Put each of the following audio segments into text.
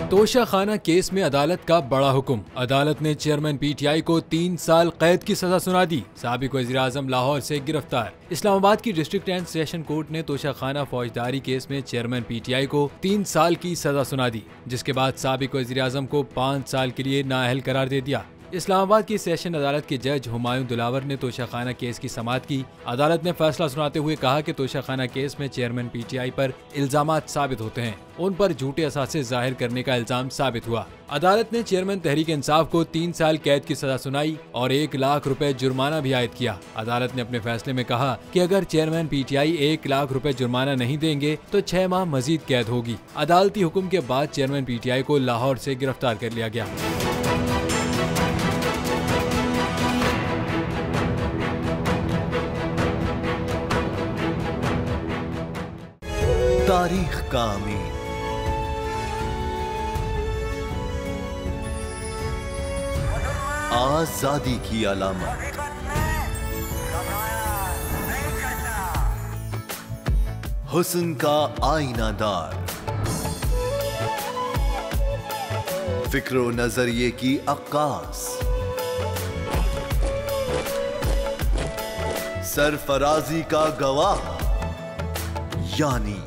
Toshakhana case में अदालत का बड़ा हुक्म। अदालत ने चेयरमैन पीटीआई को 3 साल कैद की सजा सुना दी। साबिक वज़ीर-ए-आज़म लाहौर से गिरफ्तार। इस्लामाबाद की डिस्ट्रिक्ट एंड सेशन कोर्ट ने तोशाखाना फौजदारी केस में चेयरमैन पीटीआई को 3 साल की सजा सुना दी, जिसके बाद साबिक वज़ीर-ए-आज़म को 5 साल के लिए नाअहल करार दे दिया। इस्लामाबाद की सेशन अदालत के जज हुमायूं दिलावर ने तोशाखाना केस की समाअत की। अदालत ने फैसला सुनाते हुए कहा कि तोशाखाना केस में चेयरमैन पीटीआई पर इल्जामात साबित होते हैं, उन पर झूठे असासे जाहिर करने का इल्जाम साबित हुआ। अदालत ने चेयरमैन तहरीक इंसाफ को 3 साल कैद की सजा सुनाई और 1 लाख रुपए जुर्माना भी आयद किया। अदालत ने अपने फैसले में कहा कि अगर चेयरमैन पीटीआई 1 लाख रुपए जुर्माना नहीं देंगे तो 6 माह मजीद कैद होगी। अदालती हुक्म के बाद चेयरमैन पीटीआई को लाहौर से गिरफ्तार कर लिया गया। तारीख का अमीर, आजादी की अलामत, हुस्न का आईनादार, फिक्रो नजरिए की अक्कास, सरफराजी का गवाह, यानी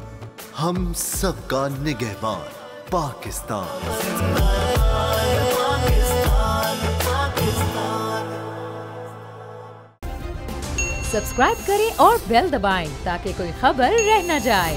हम सबका निगहबान पाकिस्तान। सब्सक्राइब करें और बेल दबाएं ताकि कोई खबर रह न जाए।